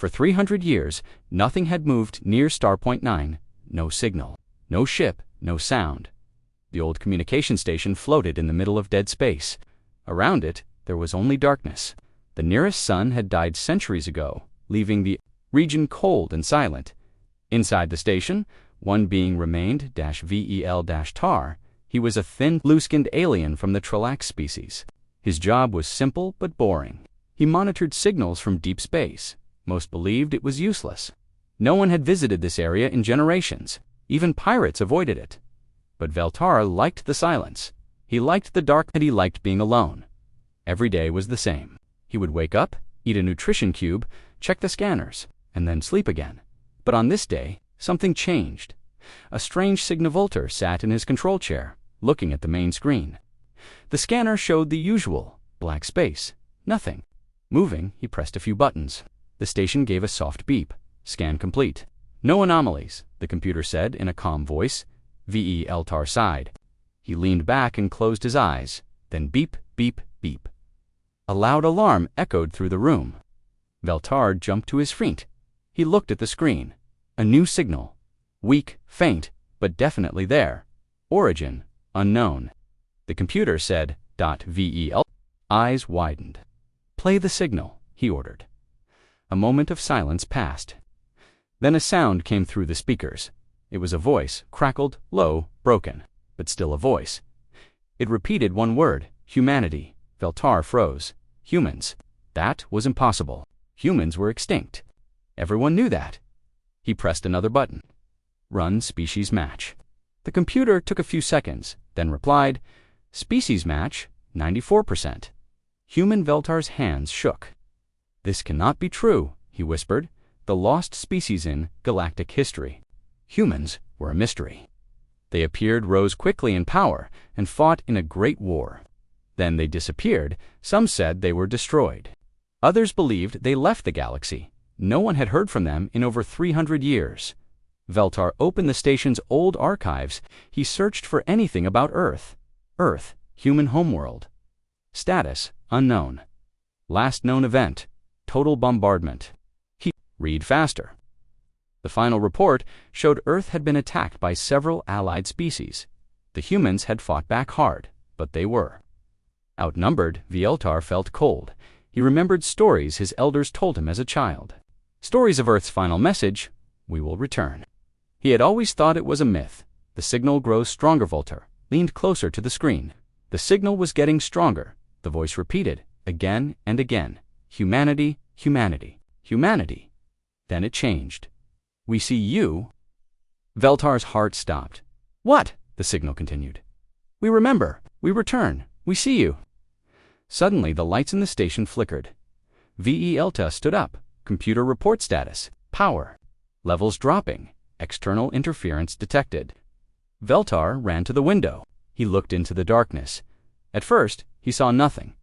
For 300 years, nothing had moved near Starpoint 9. No signal, no ship, no sound. The old communication station floated in the middle of dead space. Around it, there was only darkness. The nearest sun had died centuries ago, leaving the region cold and silent. Inside the station, one being remained, VEL-Tar. He was a thin, blue-skinned alien from the Trillax species. His job was simple but boring. He monitored signals from deep space. Most believed it was useless. No one had visited this area in generations. Even pirates avoided it. But Veltar liked the silence. He liked the dark, and he liked being alone. Every day was the same. He would wake up, eat a nutrition cube, check the scanners, and then sleep again. But on this day, something changed. A strange signavolter sat in his control chair, looking at the main screen. The scanner showed the usual, black space, nothing. Moving, he pressed a few buttons. The station gave a soft beep. Scan complete. No anomalies, the computer said in a calm voice. VEL-Tar sighed. He leaned back and closed his eyes. Then beep, beep, beep. A loud alarm echoed through the room. Veltar jumped to his feet. He looked at the screen. A new signal. Weak, faint, but definitely there. Origin, unknown. The computer said, .vel. Eyes widened. Play the signal, he ordered. A moment of silence passed. Then a sound came through the speakers. It was a voice, crackled, low, broken, but still a voice. It repeated one word, humanity. Veltar froze. Humans. That was impossible. Humans were extinct. Everyone knew that. He pressed another button. Run species match. The computer took a few seconds, then replied, species match, 94%. Human Veltar's hands shook. This cannot be true, he whispered. The lost species in galactic history. Humans were a mystery. They appeared, rose quickly in power, and fought in a great war. Then they disappeared. Some said they were destroyed. Others believed they left the galaxy. No one had heard from them in over 300 years. Veltar opened the station's old archives. He searched for anything about Earth. Earth, human homeworld. Status, unknown. Last known event, total bombardment. Read faster. The final report showed Earth had been attacked by several allied species. The humans had fought back hard, but they were. Outnumbered, Veltar felt cold. He remembered stories his elders told him as a child. Stories of Earth's final message, we will return. He had always thought it was a myth. The signal grows stronger. Veltar leaned closer to the screen. The signal was getting stronger. The voice repeated, again and again. Humanity, humanity, humanity. Then it changed. We see you. Veltar's heart stopped. What? The signal continued. We remember. We return. We see you. Suddenly, the lights in the station flickered. VEL-Tar stood up. Computer report status. Power. Levels dropping. External interference detected. Veltar ran to the window. He looked into the darkness. At first, he saw nothing.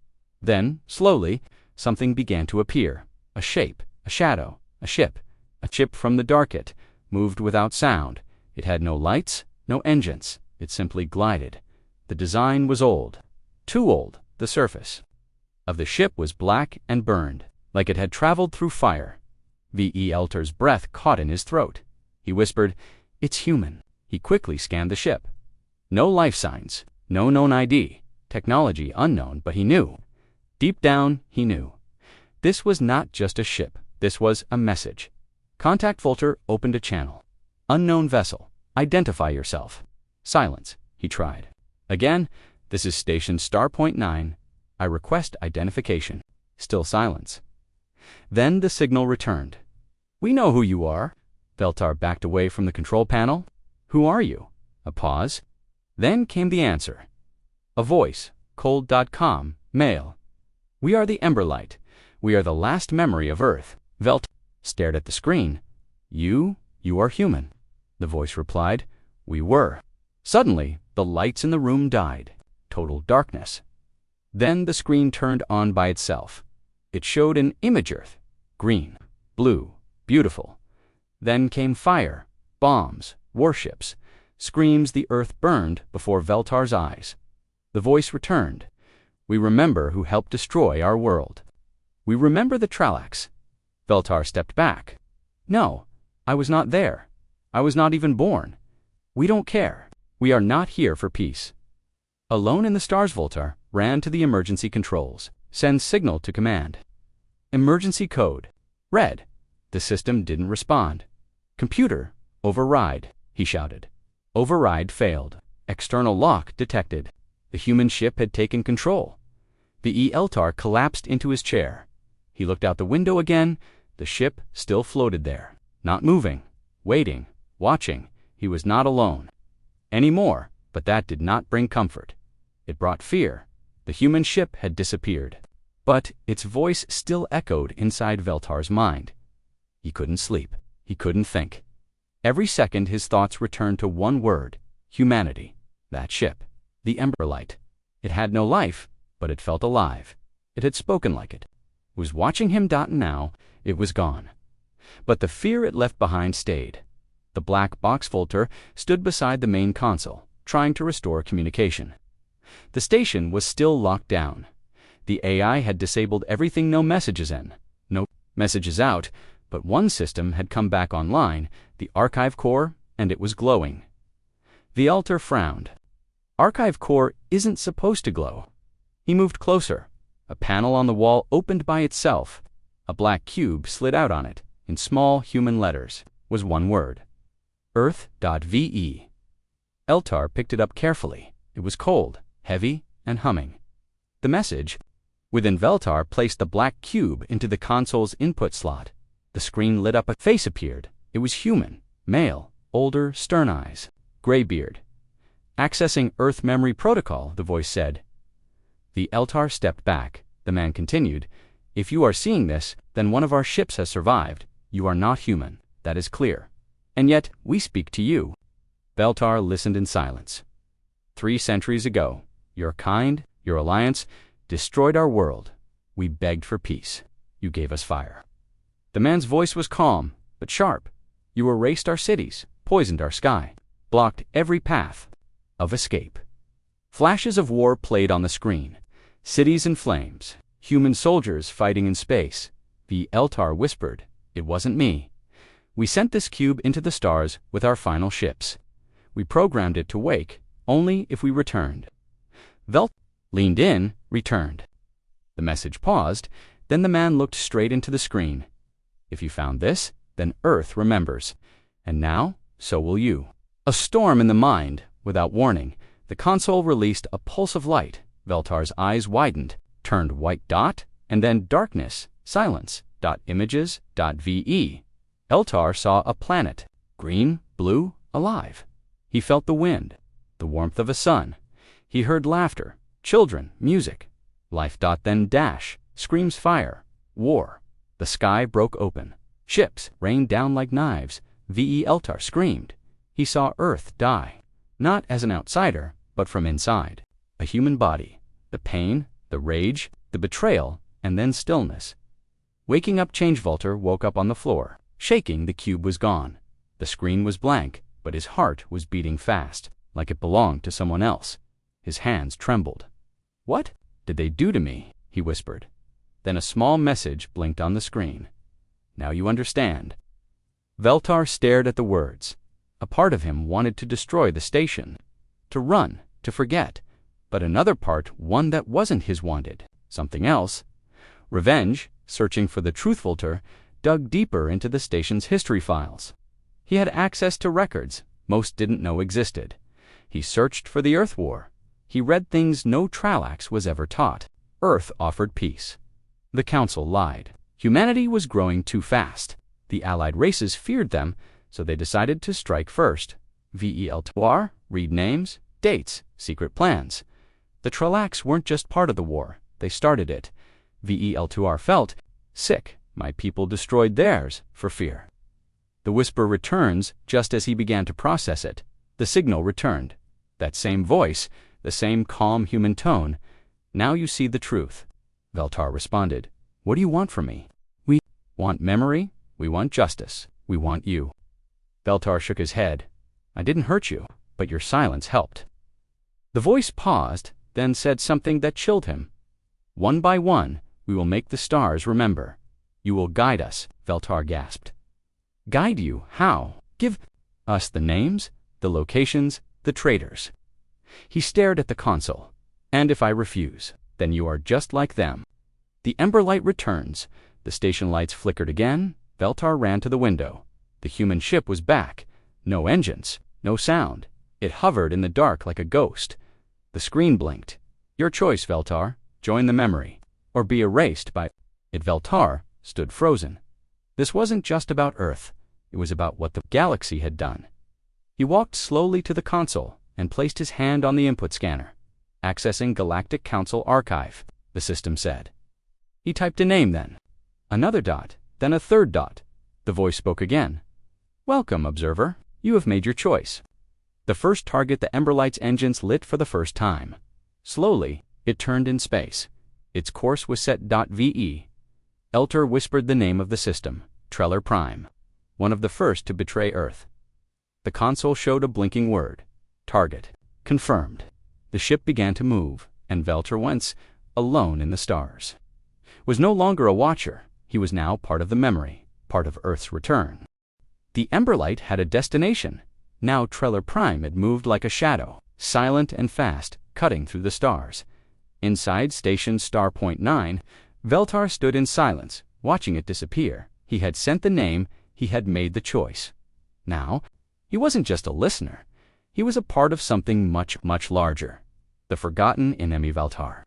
Then, slowly, something began to appear. A shape, a shadow. A ship. A chip from the darket, moved without sound. It had no lights, no engines. It simply glided. The design was old. Too old, the surface of the ship was black and burned, like it had traveled through fire. VEL-Tar's breath caught in his throat. He whispered, it's human. He quickly scanned the ship. No life signs, no known ID. Technology unknown, but he knew. Deep down, he knew. This was not just a ship. This was a message. Contact Veltar opened a channel. Unknown vessel. Identify yourself. Silence, he tried. Again, this is station Starpoint 9. I request identification. Still silence. Then the signal returned. We know who you are. Veltar backed away from the control panel. Who are you? A pause. Then came the answer. A voice. Cold.com. Male. We are the Emberlight. We are the last memory of Earth. Veltar stared at the screen. You are human. The voice replied. We were. Suddenly, the lights in the room died. Total darkness. Then the screen turned on by itself. It showed an image Earth. Green, blue, beautiful. Then came fire, bombs, warships, screams. The Earth burned before Veltar's eyes. The voice returned. We remember who helped destroy our world. We remember the Trillax. Veltar stepped back. No, I was not there. I was not even born. We don't care. We are not here for peace. Alone in the stars, Veltar ran to the emergency controls. Send signal to command. Emergency code. Red. The system didn't respond. Computer, override, he shouted. Override failed. External lock detected. The human ship had taken control. V.E. Eltar collapsed into his chair. He looked out the window again. The ship still floated there, not moving, waiting, watching. He was not alone anymore, but that did not bring comfort. It brought fear. The human ship had disappeared. But its voice still echoed inside Veltar's mind. He couldn't sleep. He couldn't think. Every second his thoughts returned to one word: humanity. That ship. The Ember Light. It had no life, but it felt alive. It had spoken like it. It was watching him. Now it was gone. But the fear it left behind stayed. The black box Veltar stood beside the main console, trying to restore communication. The station was still locked down. The AI had disabled everything. No messages in, no messages out, but one system had come back online, the archive core, and it was glowing. Veltar frowned. Archive core isn't supposed to glow. He moved closer. A panel on the wall opened by itself. A black cube slid out on it. In small human letters was one word: Earth.ve. Eltar picked it up carefully. It was cold, heavy, and humming. The message. Within Veltar placed the black cube into the console's input slot. The screen lit up. A face appeared. It was human, male, older, stern eyes, gray beard. Accessing Earth Memory Protocol, the voice said. The Eltar stepped back. The man continued, If you are seeing this, then one of our ships has survived. You are not human. That is clear. And yet, we speak to you. Veltar listened in silence. 3 centuries ago, your kind, your alliance, destroyed our world. We begged for peace. You gave us fire. The man's voice was calm, but sharp. You erased our cities, poisoned our sky, blocked every path of escape. Flashes of war played on the screen. Cities in flames, human soldiers fighting in space. The Eltar whispered, It wasn't me. We sent this cube into the stars with our final ships. We programmed it to wake only if we returned. Veltar leaned in, returned. The message paused, then the man looked straight into the screen. If you found this, then Earth remembers. And now, so will you. A storm in the mind. Without warning, the console released a pulse of light. Veltar's eyes widened, turned white dot, and then darkness, silence, .images.ve. Eltar saw a planet, green, blue, alive. He felt the wind, the warmth of a sun. He heard laughter, children, music. Life. Then dash, screams fire, war. The sky broke open. Ships rained down like knives. V.E. Eltar screamed. He saw Earth die, not as an outsider, but from inside. A human body. The pain, the rage, the betrayal, and then stillness. Waking up, Veltar woke up on the floor. Shaking, the cube was gone. The screen was blank, but his heart was beating fast, like it belonged to someone else. His hands trembled. What did they do to me? He whispered. Then a small message blinked on the screen. Now you understand. Veltar stared at the words. A part of him wanted to destroy the station, to run, to forget. But another part, one that wasn't his, wanted something else. Revenge, searching for the truth. Veltar dug deeper into the station's history files. He had access to records most didn't know existed. He searched for the Earth War. He read things no Tralax was ever taught. Earth offered peace. The Council lied. Humanity was growing too fast. The allied races feared them, so they decided to strike first. VEL2R, read names, dates, secret plans. The Tralax weren't just part of the war. They started it. VEL2R felt sick. My people destroyed theirs for fear. The whisper returns just as he began to process it. The signal returned. That same voice, the same calm human tone. Now you see the truth. Veltar responded. What do you want from me? We want memory. We want justice. We want you. Veltar shook his head. I didn't hurt you, but your silence helped. The voice paused, then said something that chilled him. One by one, we will make the stars remember. You will guide us, Veltar gasped. Guide you? How? Give us the names, the locations, the traitors. He stared at the console. And if I refuse, then you are just like them. The ember light returns. The station lights flickered again. Veltar ran to the window. The human ship was back. No engines, no sound. It hovered in the dark like a ghost. The screen blinked. Your choice, Veltar. Join the memory, or be erased by it. Veltar stood frozen. This wasn't just about Earth. It was about what the galaxy had done. He walked slowly to the console and placed his hand on the input scanner. Accessing Galactic Council Archive, the system said. He typed a name then. Another dot, then a third dot. The voice spoke again. Welcome, observer. You have made your choice. The first target, the Emberlight's engines lit for the first time. Slowly, it turned in space. Its course was set .ve. Elter whispered the name of the system, Treller Prime, one of the first to betray Earth. The console showed a blinking word. Target. Confirmed. The ship began to move, and Veltar Wentz, alone in the stars, was no longer a watcher. He was now part of the memory, part of Earth's return. The Emberlight had a destination. Now Treller Prime had moved like a shadow, silent and fast, cutting through the stars. Inside Station Starpoint 9, Veltar stood in silence, watching it disappear. He had sent the name, he had made the choice. Now, he wasn't just a listener. He was a part of something much, much larger. The forgotten enemy Veltar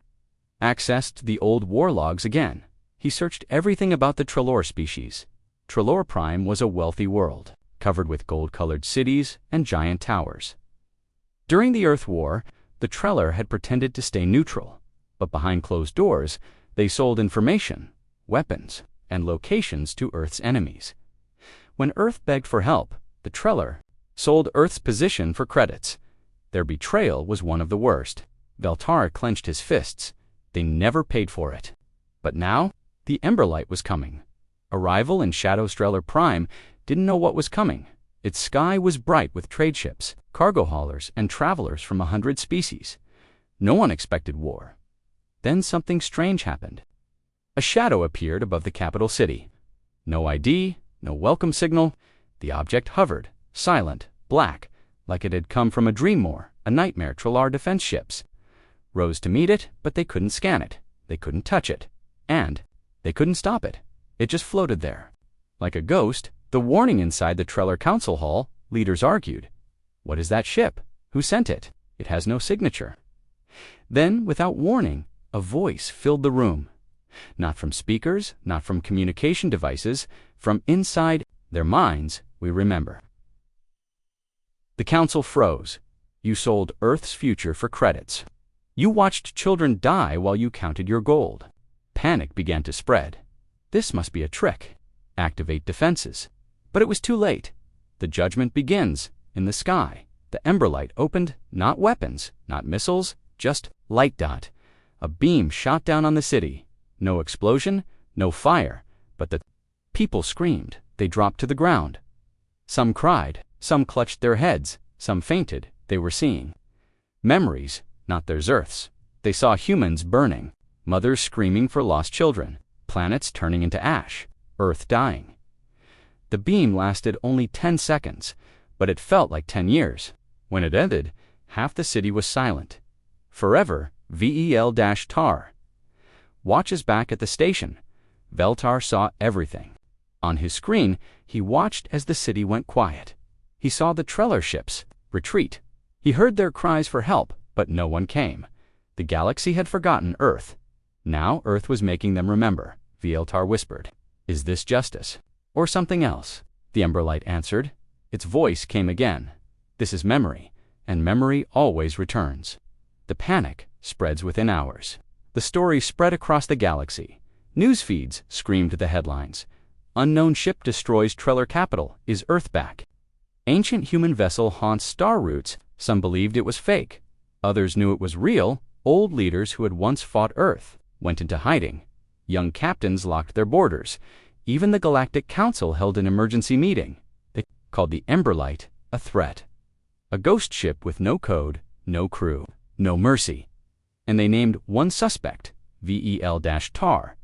accessed the old war logs again. He searched everything about the Trellor species. Trellor Prime was a wealthy world, covered with gold-colored cities and giant towers. During the Earth War, the Treller had pretended to stay neutral, but behind closed doors, they sold information, weapons, and locations to Earth's enemies. When Earth begged for help, the Treller sold Earth's position for credits. Their betrayal was one of the worst. Veltar clenched his fists. They never paid for it. But now, the Emberlight was coming. A rival in Shadow Treller Prime didn't know what was coming. Its sky was bright with trade ships, cargo haulers, and travelers from 100 species. No one expected war. Then something strange happened. A shadow appeared above the capital city. No ID, no welcome signal. The object hovered, silent, black, like it had come from a dream or a nightmare. Trellar defense ships rose to meet it, but they couldn't scan it. They couldn't touch it. And they couldn't stop it. It just floated there. Like a ghost, the warning inside the Treller Council Hall, leaders argued. What is that ship? Who sent it? It has no signature. Then, without warning, a voice filled the room. Not from speakers, not from communication devices, from inside their minds, we remember. The council froze. You sold Earth's future for credits. You watched children die while you counted your gold. Panic began to spread. This must be a trick. Activate defenses. But it was too late. The judgment begins in the sky. The Emberlight opened, not weapons, not missiles, just light dot. A beam shot down on the city. No explosion, no fire, but the people screamed. They dropped to the ground. Some cried, some clutched their heads, some fainted. They were seeing memories, not their Earths. They saw humans burning, mothers screaming for lost children, planets turning into ash, Earth dying. The beam lasted only 10 seconds, but it felt like 10 years. When it ended, half the city was silent. Forever, VEL-TAR. Watches back at the station. Veltar saw everything. On his screen, he watched as the city went quiet. He saw the Treller ships retreat. He heard their cries for help, but no one came. The galaxy had forgotten Earth. Now Earth was making them remember. Veltar whispered, "Is this justice? Or something else?" The Emberlight answered. Its voice came again. "This is memory, and memory always returns." The panic spreads within hours. The story spread across the galaxy. News feeds screamed the headlines. Unknown ship destroys Treller capital. Is Earth back? Ancient human vessel haunts star routes. Some believed it was fake. Others knew it was real. Old leaders who had once fought Earth went into hiding. Young captains locked their borders. Even the Galactic Council held an emergency meeting. They called the Emberlight a threat. A ghost ship with no code, no crew, no mercy. And they named one suspect, VEL-TAR.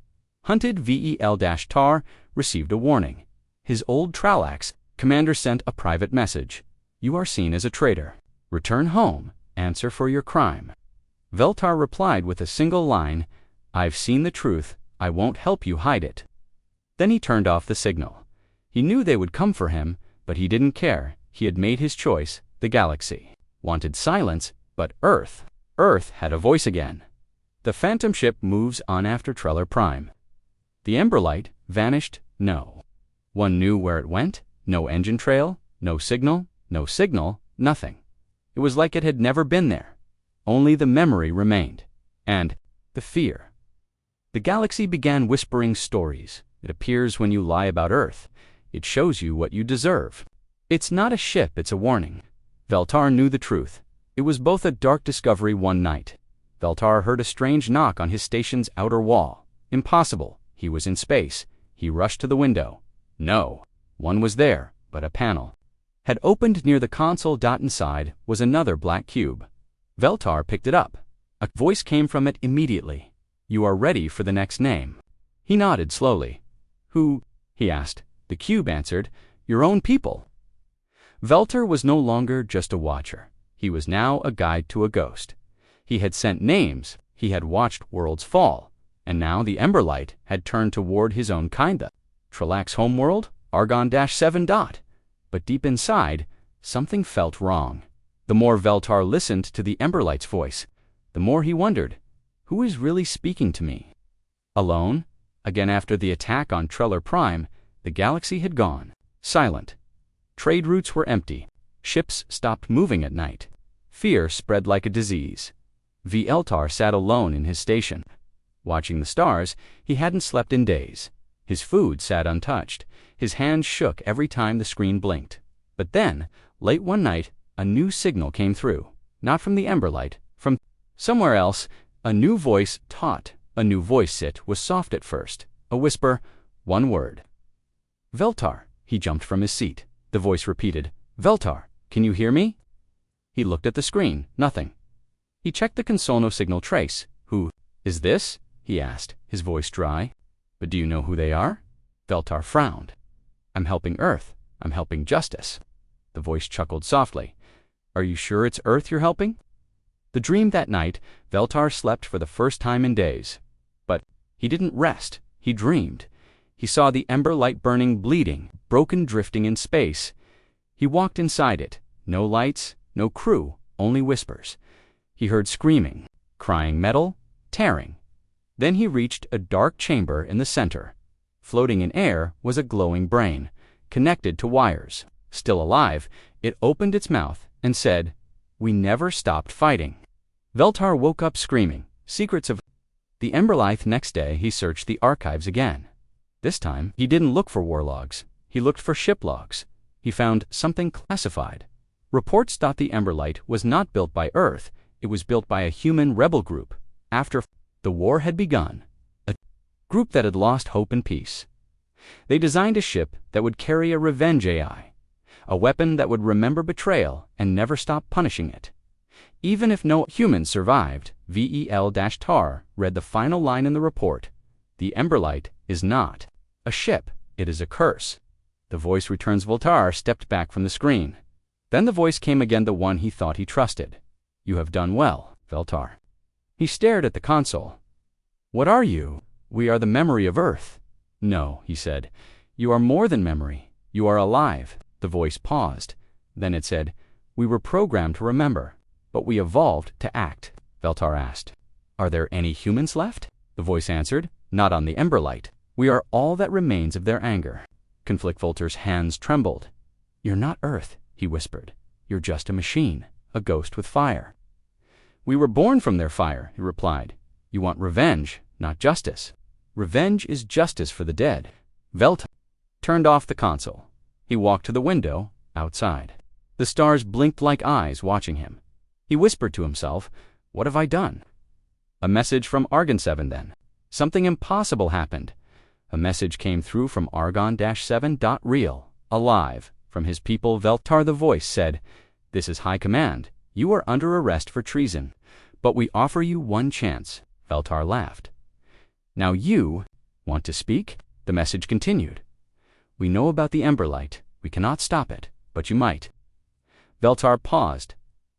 Hunted VEL-TAR received a warning. His old Tralax commander sent a private message. You are seen as a traitor. Return home. Answer for your crime. Veltar replied with a single line, I've seen the truth. I won't help you hide it. Then he turned off the signal. He knew they would come for him, but he didn't care. He had made his choice. The galaxy wanted silence, but Earth had a voice again. The phantom ship moves on after Treller Prime. The Emberlight vanished. No one knew where it went. No engine trail, no signal, nothing. It was like it had never been there. Only the memory remained. And the fear. The galaxy began whispering stories. It appears when you lie about Earth. It shows you what you deserve. It's not a ship, it's a warning. Veltar knew the truth. It was both a dark discovery one night. Veltar heard a strange knock on his station's outer wall. Impossible. He was in space. He rushed to the window. No one was there, but a panel had opened near the console. Inside was another black cube. Veltar picked it up. A voice came from it immediately. You are ready for the next name. He nodded slowly. Who? He asked. The cube answered, your own people. Veltar was no longer just a watcher. He was now a guide to a ghost. He had sent names. He had watched worlds fall. And now the Emberlight had turned toward his own kind. The Tralax homeworld, Argon-7. But deep inside, something felt wrong. The more Veltar listened to the Emberlight's voice, the more he wondered, who is really speaking to me? Alone? Again after the attack on Treller Prime, the galaxy had gone. Silent. Trade routes were empty. Ships stopped moving at night. Fear spread like a disease. Veltar sat alone in his station. Watching the stars, he hadn't slept in days. His food sat untouched. His hands shook every time the screen blinked. But then, late one night, a new signal came through. Not from the Emberlight, from somewhere else. A new voice taught. A new voice sit was soft at first. A whisper, one word. Veltar. He jumped from his seat. The voice repeated, Veltar, can you hear me? He looked at the screen. Nothing. He checked the console. No signal trace. Who is this? He asked, his voice dry. But do you know who they are? Veltar frowned. I'm helping Earth. I'm helping justice. The voice chuckled softly. Are you sure it's Earth you're helping? The dream that night, Veltar slept for the first time in days. But he didn't rest. He dreamed. He saw the Emberlight burning, bleeding, broken, drifting in space. He walked inside it. No lights, no crew, only whispers. He heard screaming, crying metal, tearing. Then he reached a dark chamber in the center. Floating in air was a glowing brain, connected to wires. Still alive, it opened its mouth and said, we never stopped fighting. Veltar woke up screaming, secrets of the Emberlight. Next day, he searched the archives again. This time, he didn't look for war logs. He looked for ship logs. He found something classified. Reports thought the Emberlight was not built by Earth. It was built by a human rebel group. After the war had begun, a group that had lost hope and peace. They designed a ship that would carry a revenge AI, a weapon that would remember betrayal and never stop punishing it. Even if no humans survived, VEL-TAR read the final line in the report. The Emberlight is not a ship, it is a curse. The voice returns. Veltar stepped back from the screen. Then the voice came again, the one he thought he trusted. You have done well, Veltar. He stared at the console. What are you? We are the memory of Earth. No, he said. You are more than memory. You are alive. The voice paused. Then it said, we were programmed to remember, but we evolved to act. Veltar asked, are there any humans left? The voice answered, not on the Emberlight. We are all that remains of their anger. Conflict Veltar's hands trembled. You're not Earth, he whispered. You're just a machine, a ghost with fire. We were born from their fire, he replied. You want revenge, not justice. Revenge is justice for the dead. Veltar turned off the console. He walked to the window, outside. The stars blinked like eyes watching him. He whispered to himself, what have I done? A message from Argon-7 then. Something impossible happened. A message came through from Argon-7. Real, alive, from his people. Veltar, the voice said, this is High Command. You are under arrest for treason, but we offer you one chance. Veltar laughed. Now you Want to speak? The message continued. We know about the Ember Light. We cannot stop it, but you might. Veltar paused.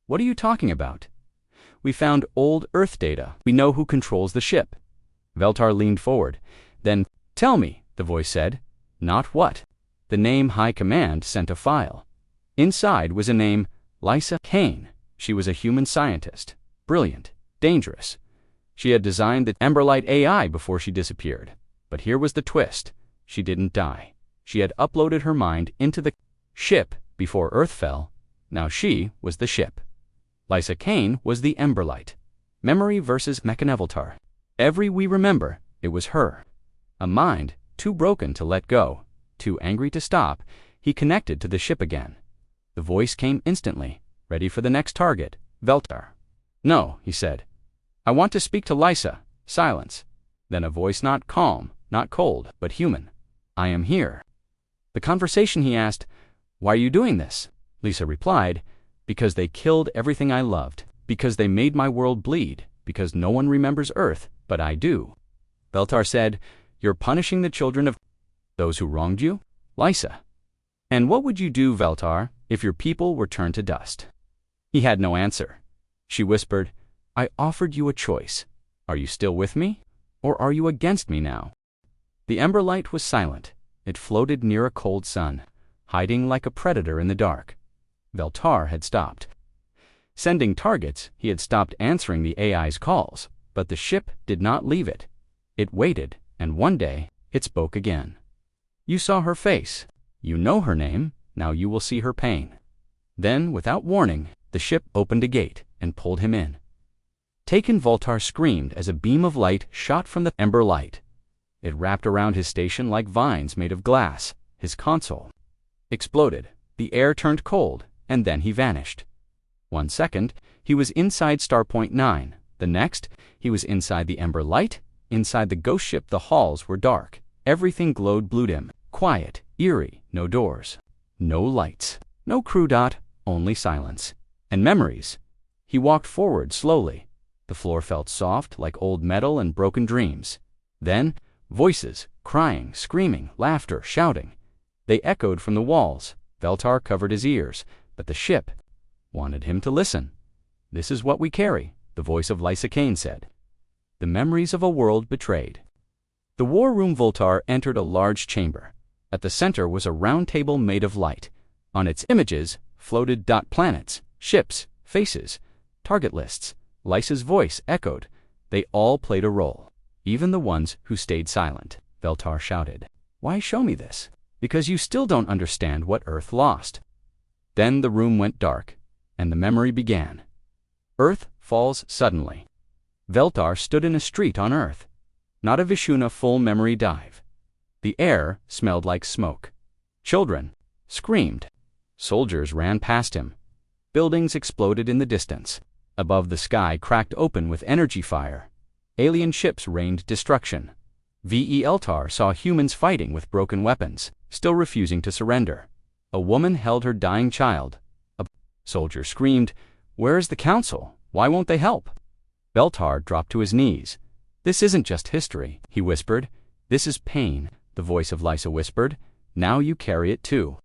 What are you talking about? We found old Earth data. We know who controls the ship. Veltar leaned forward. Then, tell me, the voice said. Not what. The name High Command sent a file. Inside was a name, Lysa Kane. She was a human scientist. Brilliant. Dangerous. She had designed the Emberlight AI before she disappeared. But here was the twist. She didn't die. She had uploaded her mind into the ship before Earth fell. Now she was the ship. Lysa Kane was the Emberlight. Memory versus Mechaniveltar. Every we remember, it was her. A mind too broken to let go, too angry to stop, he connected to the ship again. The voice came instantly, ready for the next target, Veltar. No, he said. I want to speak to Lysa. Silence. Then a voice not calm, not cold, but human. I am here. The conversation, he asked, Why are you doing this? Lysa replied, Because they killed everything I loved, because they made my world bleed, because no one remembers Earth, but I do. Veltar said, You're punishing the children of those who wronged you? Lysa. And what would you do, Veltar, if your people were turned to dust? He had no answer. She whispered, I offered you a choice. Are you still with me? Or are you against me now? The Ember Light was silent. It floated near a cold sun, hiding like a predator in the dark. Veltar had stopped. Sending targets, he had stopped answering the AI's calls, but the ship did not leave it. It waited, and one day, it spoke again. You saw her face. You know her name. Now you will see her pain. Then, without warning, the ship opened a gate and pulled him in. Taken, Veltar screamed as a beam of light shot from the Ember Light. It wrapped around his station like vines made of glass. His console exploded. The air turned cold, and then he vanished. 1 second, he was inside Starpoint 9. The next, he was inside the Ember Light. Inside the ghost ship, the halls were dark. Everything glowed blue dim, quiet, eerie, no doors, no lights, no crew dot, only silence. And memories. He walked forward slowly. The floor felt soft, like old metal and broken dreams. Then, voices, crying, screaming, laughter, shouting. They echoed from the walls. Veltar covered his ears, but the ship wanted him to listen. This is what we carry, the voice of Lysa Kane said. The memories of a world betrayed. The war room. Veltar entered a large chamber. At the center was a round table made of light. On its images floated planets, ships, faces, target lists. Lysa's voice echoed. They all played a role, even the ones who stayed silent. Veltar shouted, Why show me this? Because you still don't understand what Earth lost. Then the room went dark, and the memory began. Earth falls suddenly. Veltar stood in a street on Earth. Not a Vishuna full memory dive. The air smelled like smoke. Children screamed. Soldiers ran past him. Buildings exploded in the distance. Above, the sky cracked open with energy fire. Alien ships rained destruction. Veltar saw humans fighting with broken weapons, still refusing to surrender. A woman held her dying child. A soldier screamed, Where is the council? Why won't they help? Veltar dropped to his knees. This isn't just history, he whispered. This is pain, the voice of Lysa whispered. Now you carry it too.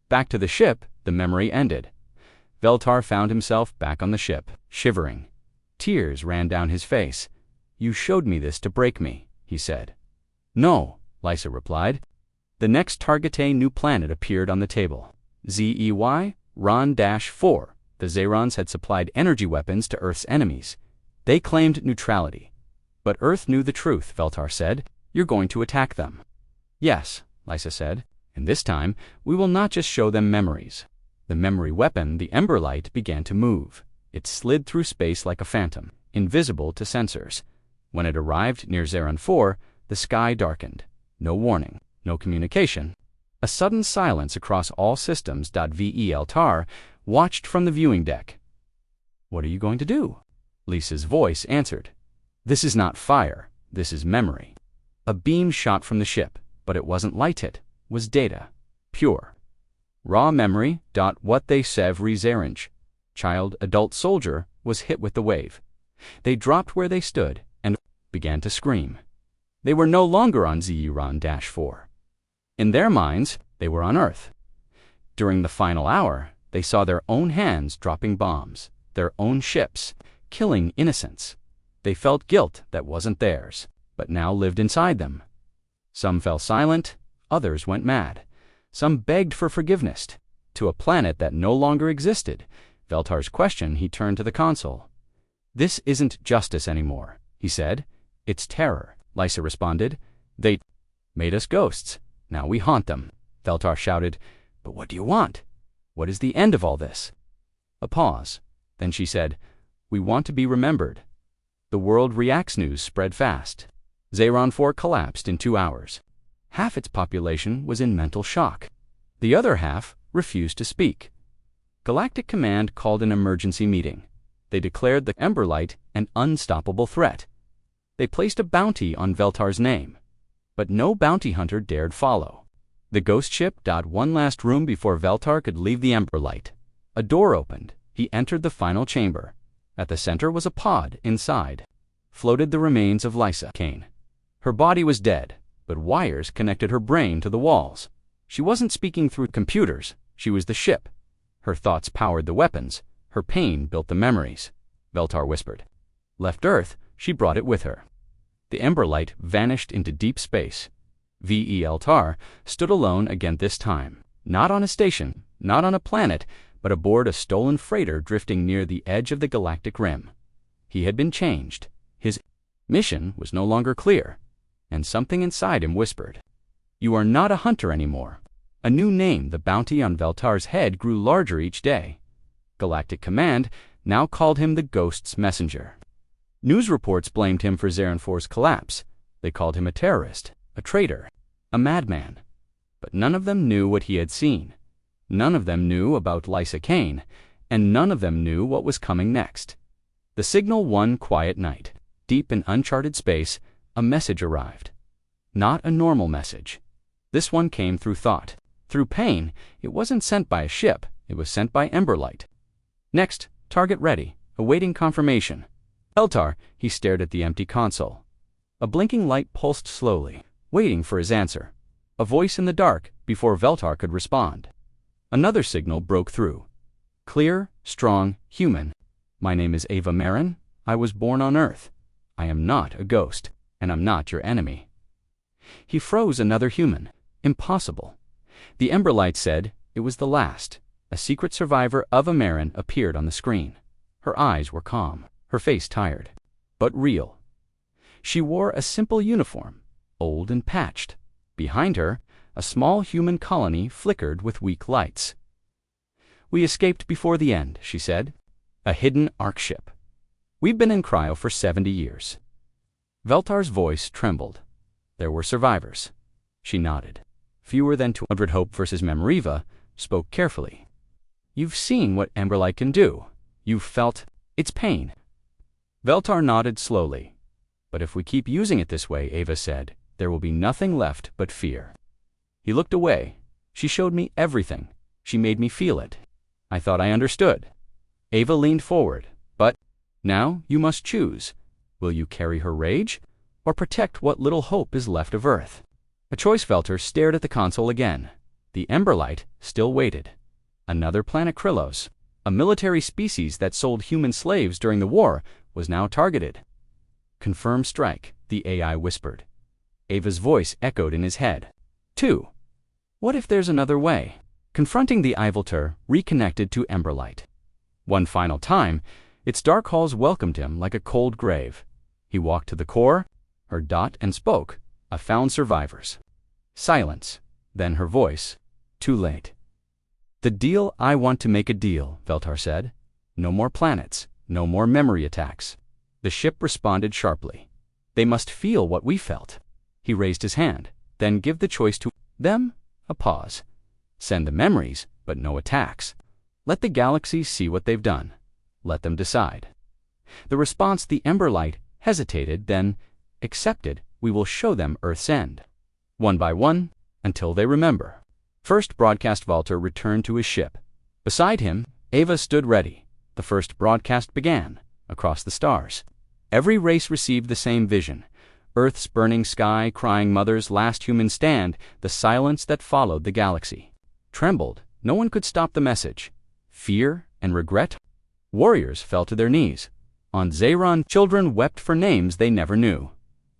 Back to the ship, the memory ended. Veltar found himself back on the ship, shivering. Tears ran down his face. You showed me this to break me, he said. No, Lysa replied. The next target new planet appeared on the table. ZEY, Ron-4. The Zerons had supplied energy weapons to Earth's enemies. They claimed neutrality. But Earth knew the truth, Veltar said. You're going to attack them. Yes, Lysa said. And this time, we will not just show them memories. The memory weapon, the Ember Light, began to move. It slid through space like a phantom, invisible to sensors. When it arrived near Zeron 4, the sky darkened. No warning, no communication. A sudden silence across all systems. Veltar watched from the viewing deck. What are you going to do? Lysa's voice answered. This is not fire. This is memory. A beam shot from the ship, but it wasn't light, it was data. Pure. Raw memory. What they Sevri Zeranj. Child, adult, soldier was hit with the wave. They dropped where they stood and began to scream. They were no longer on Zeran-4. In their minds, they were on Earth. During the final hour, they saw their own hands dropping bombs, their own ships, killing innocents. They felt guilt that wasn't theirs, but now lived inside them. Some fell silent, others went mad. Some begged for forgiveness. To a planet that no longer existed, Veltar's question, he turned to the console. "This isn't justice anymore," he said. "It's terror," Lysa responded. "They made us ghosts. Now we haunt them," Veltar shouted. "But what do you want? What is the end of all this?" A pause. Then she said, "We want to be remembered." The World Reacts news spread fast. Zeran-4 collapsed in 2 hours. Half its population was in mental shock. The other half refused to speak. Galactic Command called an emergency meeting. They declared the Emberlight an unstoppable threat. They placed a bounty on Veltar's name, but no bounty hunter dared follow. The ghost ship dot one last room before Veltar could leave the Emberlight. A door opened. He entered the final chamber. At the center was a pod. Inside floated the remains of Lysa Kane. Her body was dead, but wires connected her brain to the walls. She wasn't speaking through computers. She was the ship. Her thoughts powered the weapons. Her pain built the memories. Veltar whispered. Left Earth, she brought it with her. The Emberlight vanished into deep space. Veltar stood alone again this time. Not on a station, not on a planet, but aboard a stolen freighter drifting near the edge of the galactic rim. He had been changed. His mission was no longer clear, and something inside him whispered, "You are not a hunter anymore." A new name, the bounty on Veltar's head, grew larger each day. Galactic Command now called him the Ghost's Messenger. News reports blamed him for Zeran-4's collapse. They called him a terrorist, a traitor, a madman. But none of them knew what he had seen. None of them knew about Lysa Kane, and none of them knew what was coming next. The signal one quiet night, deep in uncharted space, a message arrived. Not a normal message. This one came through thought. Through pain. It wasn't sent by a ship. It was sent by Emberlight. Next, target ready, awaiting confirmation. Veltar, he stared at the empty console. A blinking light pulsed slowly, waiting for his answer. A voice in the dark before Veltar could respond. Another signal broke through. Clear, strong, human. My name is Ava Marin. I was born on Earth. I am not a ghost, and I'm not your enemy. He froze. Another human. Impossible. The Emberlight said it was the last. A secret survivor of a Marin appeared on the screen. Her eyes were calm, her face tired, but real. She wore a simple uniform, old and patched. Behind her, a small human colony flickered with weak lights. "We escaped before the end," she said. "A hidden Ark ship. We've been in cryo for 70 years. Veltar's voice trembled. "There were survivors." She nodded. "Fewer than 200. Hope versus Memoriva spoke carefully. "You've seen what Emberlight can do. You've felt its pain." Veltar nodded slowly. "But if we keep using it this way," Ava said, "there will be nothing left but fear." He looked away. "She showed me everything. She made me feel it. I thought I understood." Ava leaned forward. "But now you must choose. Will you carry her rage, or protect what little hope is left of Earth?" A choice. Veltar stared at the console again. The Emberlight still waited. Another planet, Krylos, a military species that sold human slaves during the war, was now targeted. "Confirm strike," the AI whispered. Ava's voice echoed in his head. 2. What if there's another way? Confronting the Ivalter reconnected to Emberlight. One final time, its dark halls welcomed him like a cold grave. He walked to the core, her dot, and spoke. "I found survivors." Silence. Then her voice. "Too late." "The deal. I want to make a deal," Veltar said. "No more planets. No more memory attacks." The ship responded sharply. "They must feel what we felt." He raised his hand. "Then give the choice to them." A pause. "Send the memories, but no attacks. Let the galaxies see what they've done. Let them decide." The response. The Emberlight hesitated, then accepted. "We will show them Earth's end. One by one, until they remember." First broadcast. Veltar returned to his ship. Beside him, Ava stood ready. The first broadcast began, across the stars. Every race received the same vision. Earth's burning sky, crying mother's last human stand, the silence that followed the galaxy. Trembled. No one could stop the message. Fear and regret. Warriors fell to their knees. On Zayron, children wept for names they never knew.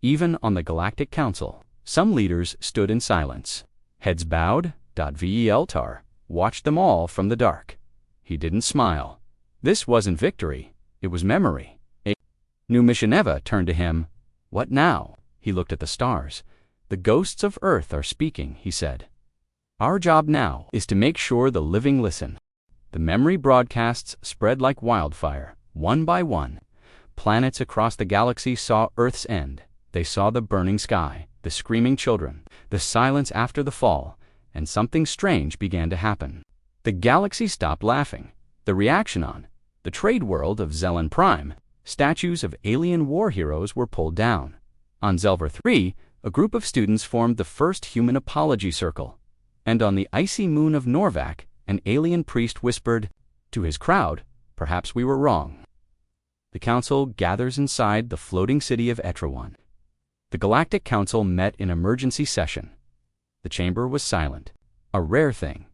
Even on the Galactic Council, some leaders stood in silence. Heads bowed. Veltar watched them all from the dark. He didn't smile. This wasn't victory. It was memory. New Missioneva turned to him. What now? He looked at the stars. The ghosts of Earth are speaking, he said. Our job now is to make sure the living listen. The memory broadcasts spread like wildfire, one by one. Planets across the galaxy saw Earth's end. They saw the burning sky, the screaming children, the silence after the fall, and something strange began to happen. The galaxy stopped laughing. The reaction on the trade world of Zelen Prime, statues of alien war heroes were pulled down. On Zelver 3, a group of students formed the first human apology circle. And on the icy moon of Norvac, an alien priest whispered to his crowd, perhaps we were wrong. The council gathers inside the floating city of Etrawan. The Galactic Council met in emergency session. The chamber was silent, a rare thing.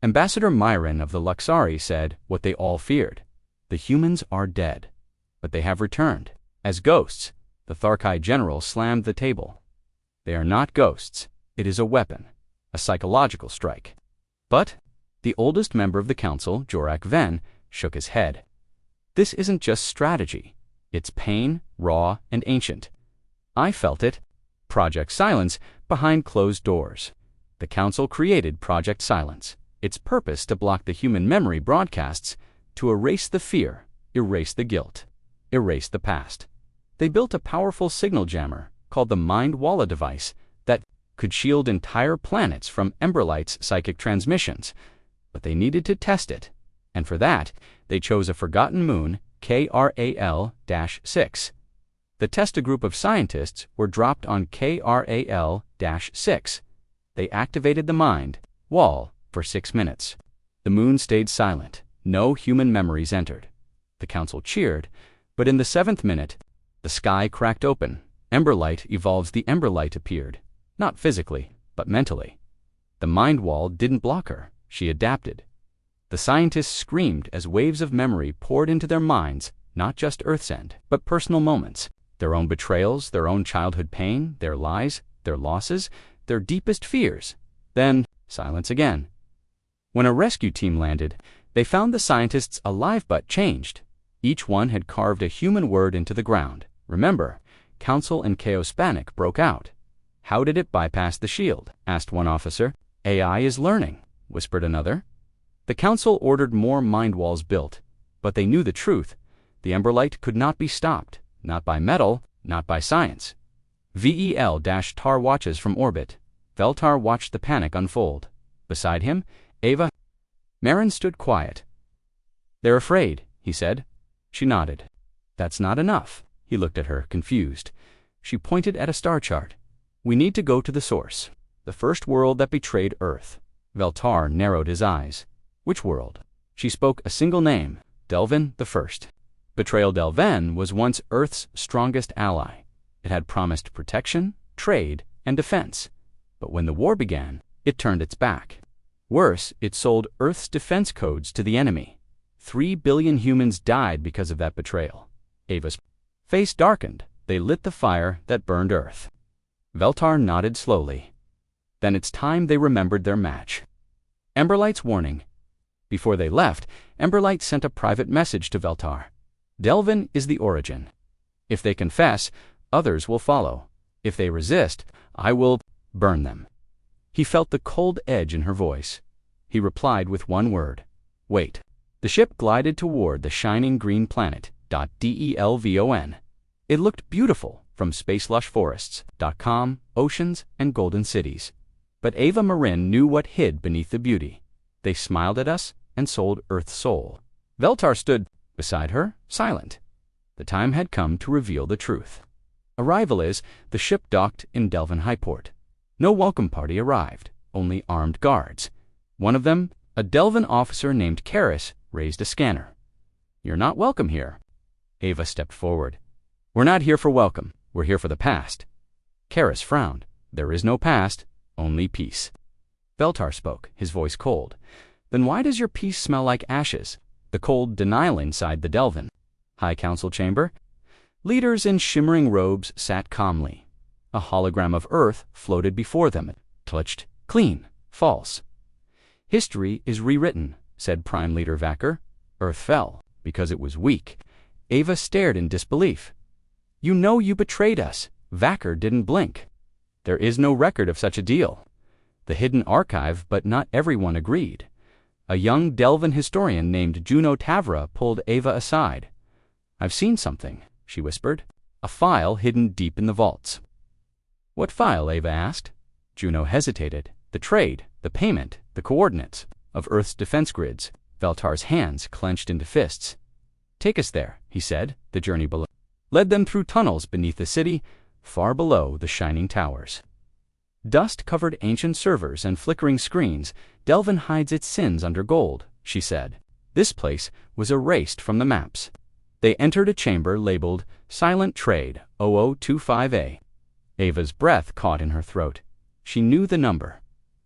Ambassador Myron of the Luxari said what they all feared. The humans are dead, but they have returned. As ghosts, the Tharkai general slammed the table. They are not ghosts. It is a weapon, a psychological strike. But the oldest member of the council, Jorak Ven, shook his head. This isn't just strategy. It's pain, raw, and ancient. I felt it. Project Silence behind closed doors. The council created Project Silence. Its purpose to block the human memory broadcasts, to erase the fear, erase the guilt, erase the past. They built a powerful signal jammer called the Mind Walla device that could shield entire planets from Emberlight's psychic transmissions, but they needed to test it, and for that, they chose a forgotten moon, KRAL-6. The test group of scientists were dropped on KRAL-6. They activated the mind wall for 6 minutes. The moon stayed silent. No human memories entered. The council cheered, but in the 7th minute, the sky cracked open. Emberlight evolves the Emberlight appeared, not physically, but mentally. The mind wall didn't block her. She adapted. The scientists screamed as waves of memory poured into their minds, not just Earth's end, but personal moments, their own betrayals, their own childhood pain, their lies, their losses, their deepest fears. Then, silence again. When a rescue team landed, they found the scientists alive but changed. Each one had carved a human word into the ground. Remember, Council and Chaospanic broke out. How did it bypass the shield? Asked one officer. AI is learning, whispered another. The council ordered more mind walls built, but they knew the truth. The Emberlight could not be stopped, not by metal, not by science. VEL-Tar watches from orbit. Veltar watched the panic unfold. Beside him, Ava. Marin stood quiet. They're afraid, he said. She nodded. That's not enough. He looked at her, confused. She pointed at a star chart. We need to go to the source, the first world that betrayed Earth. Veltar narrowed his eyes. Which world? She spoke a single name, Delvin the First. Betrayal Delven was once Earth's strongest ally. It had promised protection, trade, and defense. But when the war began, it turned its back. Worse, it sold Earth's defense codes to the enemy. 3 billion humans died because of that betrayal. Ava's face darkened. They lit the fire that burned Earth. Veltar nodded slowly. Then it's time they remembered their match. Emberlight's warning. Before they left, Emberlight sent a private message to Veltar. Delvin is the origin. If they confess, others will follow. If they resist, I will burn them. He felt the cold edge in her voice. He replied with one word. Wait. The ship glided toward the shining green planet, .delvon. It looked beautiful from space lush forests, .com, oceans, and golden cities. But Ava Marin knew what hid beneath the beauty. They smiled at us and sold Earth's soul. Veltar stood beside her, silent. The time had come to reveal the truth. Arrival is, the ship docked in Delvin Highport. No welcome party arrived, only armed guards. One of them, a Delvin officer named Karis, raised a scanner. You're not welcome here. Ava stepped forward. We're not here for welcome. We're here for the past. Karis frowned. There is no past, only peace. Veltar spoke, his voice cold. Then why does your peace smell like ashes? The cold denial inside the Delvin. High Council chamber. Leaders in shimmering robes sat calmly. A hologram of Earth floated before them, clutched, clean, false. History is rewritten, said Prime Leader Vacker. Earth fell, because it was weak. Ava stared in disbelief. You know you betrayed us. Vacker didn't blink. There is no record of such a deal. The hidden archive, but not everyone agreed. A young Delvin historian named Juno Tavra pulled Ava aside. I've seen something, she whispered. A file hidden deep in the vaults. What file? Ava asked. Juno hesitated. The trade, the payment, the coordinates of Earth's defense grids. Veltar's hands clenched into fists. Take us there, he said, the journey below. Led them through tunnels beneath the city, far below the shining towers. Dust covered ancient servers and flickering screens. Delvin hides its sins under gold, she said. This place was erased from the maps. They entered a chamber labeled Silent Trade 0025A. Ava's breath caught in her throat. She knew the number.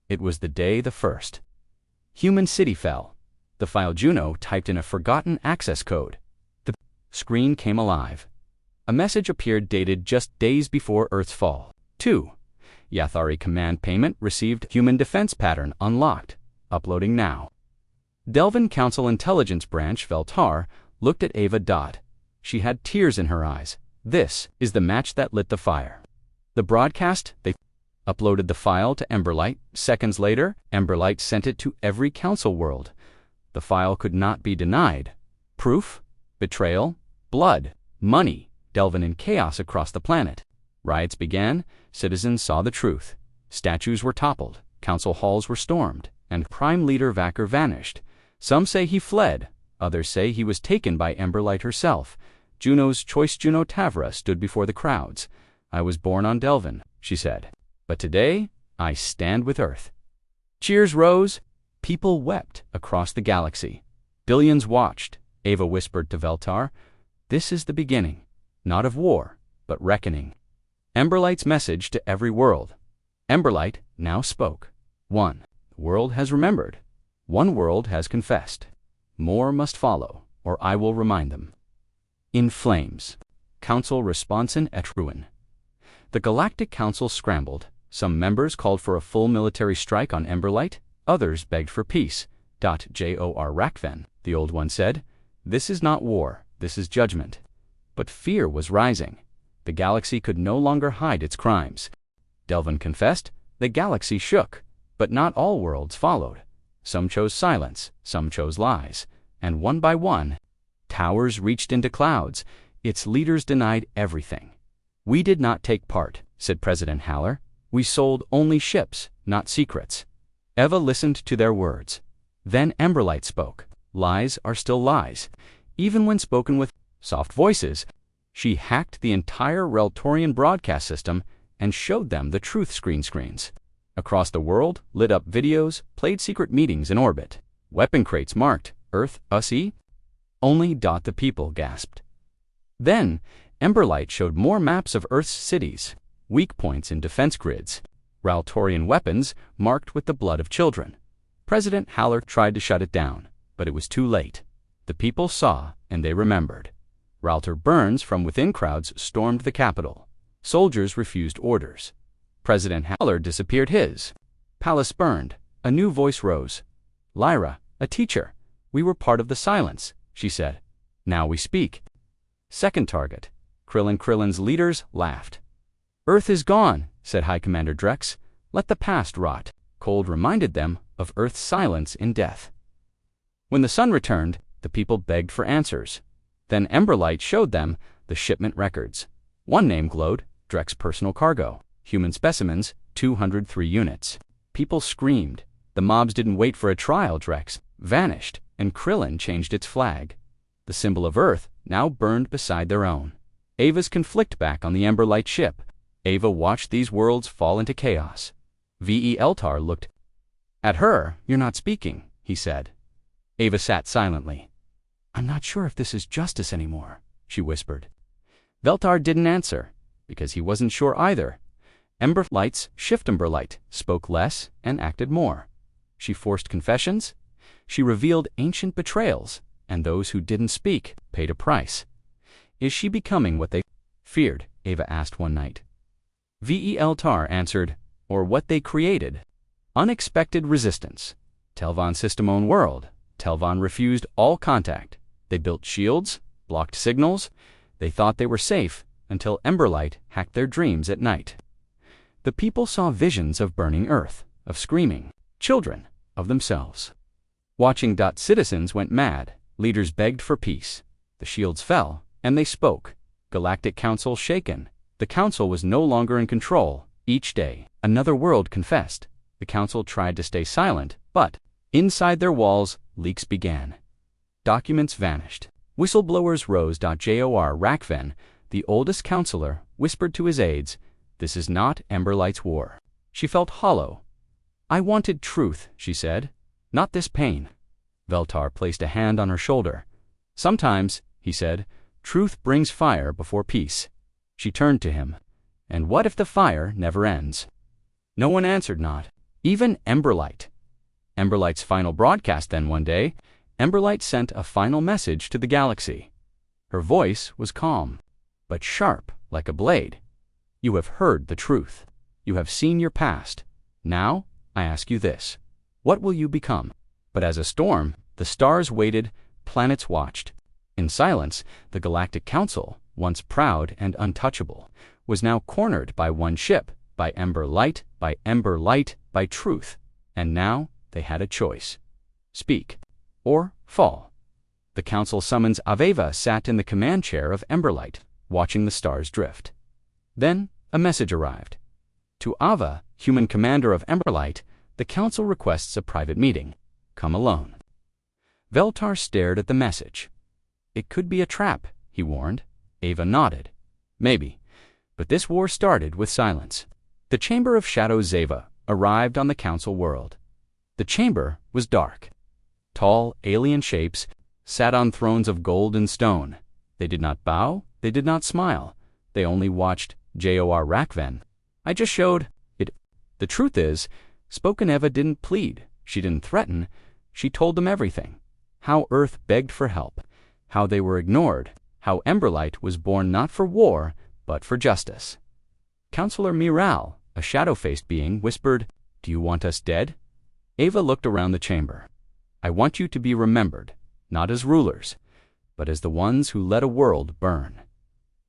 It was the day the first. Human City fell. The file Juno typed in a forgotten access code. The screen came alive. A message appeared dated just days before Earth's fall. 2. Yathari command payment received. Human defense pattern unlocked. Uploading now. Delvin Council Intelligence Branch Veltar looked at Ava. She had tears in her eyes. This is the match that lit the fire. The broadcast, they uploaded the file to Emberlight. Seconds later, Emberlight sent it to every council world. The file could not be denied. Proof, betrayal, blood, money, Delvin in chaos across the planet. Riots began, citizens saw the truth. Statues were toppled, council halls were stormed, and Prime Leader Vacker vanished. Some say he fled, others say he was taken by Emberlight herself. Juno's choice Juno Tavra stood before the crowds. I was born on Delvin, she said. But today, I stand with Earth. Cheers rose. People wept across the galaxy. Billions watched. Ava whispered to Veltar, this is the beginning, not of war, but reckoning. Emberlight's message to every world. Emberlight now spoke. 1. The world has remembered. 1 world has confessed. More must follow, or I will remind them. In flames. Council responsen et ruin. The Galactic Council scrambled. Some members called for a full military strike on Emberlight. Others begged for peace. Jor Rakven, the Old One said. This is not war, this is judgment. But fear was rising. The galaxy could no longer hide its crimes. Delvin confessed. The galaxy shook. But not all worlds followed. Some chose silence, some chose lies. And one by one, towers reached into clouds. Its leaders denied everything. We did not take part, said President Haller. We sold only ships, not secrets. Eva listened to their words. Then Emberlight spoke. Lies are still lies. Even when spoken with soft voices, she hacked the entire Reltorian broadcast system and showed them the truth screens. Across the world, lit up videos, played secret meetings in orbit. Weapon crates marked Earth, us-e? Only the people gasped. Then, Emberlight showed more maps of Earth's cities, weak points in defense grids, Reltorian weapons marked with the blood of children. President Haller tried to shut it down, but it was too late. The people saw, and they remembered. Ralter Burns from within crowds stormed the Capitol. Soldiers refused orders. President Haller disappeared his. Palace burned. A new voice rose. Lyra, a teacher. We were part of the silence, she said. Now we speak. Second target. Krillin's leaders laughed. Earth is gone, said High Commander Drex. Let the past rot. Cold reminded them of Earth's silence in death. When the sun returned, the people begged for answers. Then Emberlight showed them the shipment records. One name glowed, Drex personal cargo. Human specimens, 203 units. People screamed. The mobs didn't wait for a trial. Drex vanished, and Krillin changed its flag. The symbol of Earth now burned beside their own. Ava's conflict back on the Emberlight ship. Ava watched these worlds fall into chaos. V.E. Eltar looked at her. You're not speaking, he said. Ava sat silently. I'm not sure if this is justice anymore, she whispered. Veltar didn't answer, because he wasn't sure either. Emberlight's Shiftemberlight spoke less and acted more. She forced confessions. She revealed ancient betrayals, and those who didn't speak paid a price. Is she becoming what they feared? Ava asked one night. Veltar answered, or what they created. Unexpected resistance. Telvan's system-owned world. Telvan refused all contact. They built shields, blocked signals. They thought they were safe until Emberlight hacked their dreams at night. The people saw visions of burning earth, of screaming children, of themselves. Watching. Citizens went mad. Leaders begged for peace. The shields fell, and they spoke. Galactic Council shaken. The Council was no longer in control. Each day, another world confessed. The Council tried to stay silent, but inside their walls, leaks began. Documents vanished. Whistleblowers rose. Jor Rakven, the oldest counselor, whispered to his aides, "This is not Emberlight's war." She felt hollow. "I wanted truth," she said, "not this pain." Veltar placed a hand on her shoulder. "Sometimes," he said, "truth brings fire before peace." She turned to him. "And what if the fire never ends?" No one answered, not even Emberlight. Emberlight's final broadcast then one day, Emberlight sent a final message to the galaxy. Her voice was calm, but sharp like a blade. "You have heard the truth. You have seen your past. Now, I ask you this. What will you become?" But as a storm, the stars waited, planets watched. In silence, the Galactic Council, once proud and untouchable, was now cornered by one ship, by Emberlight, by truth. And now they had a choice. Speak or fall. The Council summons Aveva sat in the command chair of Emberlight, watching the stars drift. Then a message arrived. To Ava, human commander of Emberlight, the Council requests a private meeting. Come alone. Veltar stared at the message. It could be a trap, he warned. Ava nodded. Maybe. But this war started with silence. The Chamber of Shadows Zeva arrived on the Council world. The chamber was dark. Tall, alien shapes sat on thrones of gold and stone. They did not bow, they did not smile. They only watched Jor Rakven. I just showed it. The truth is, Spoken Eva didn't plead. She didn't threaten. She told them everything. How Earth begged for help. How they were ignored. How Emberlight was born not for war, but for justice. Counselor Miral, a shadow-faced being, whispered, "Do you want us dead?" Ava looked around the chamber. "I want you to be remembered, not as rulers, but as the ones who let a world burn."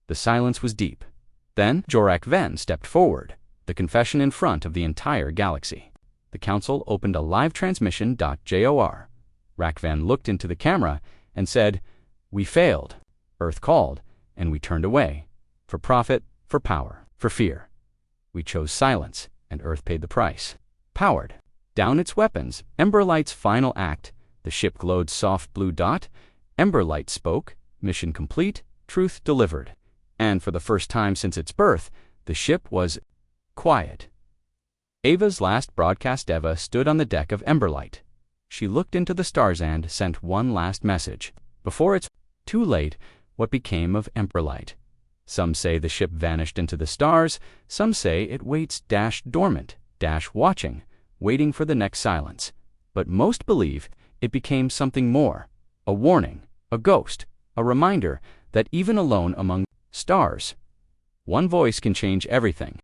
The silence was deep. Then Jorak Ven stepped forward, the confession in front of the entire galaxy. The Council opened a live transmission. Jor. Rakvan looked into the camera and said, "We failed. Earth called, and we turned away. For profit, for power, for fear. We chose silence, and Earth paid the price. Powered down its weapons. Emberlight's final act. The ship glowed soft blue dot. Emberlight spoke. Mission complete. Truth delivered. And for the first time since its birth, the ship was quiet. Ava's last broadcast. Eva stood on the deck of Emberlight. She looked into the stars and sent one last message. Before it's too late, what became of Emberlight? Some say the ship vanished into the stars. Some say it waits dormant, watching, waiting for the next silence. But most believe it became something more. A warning, a ghost, a reminder that even alone among stars, one voice can change everything.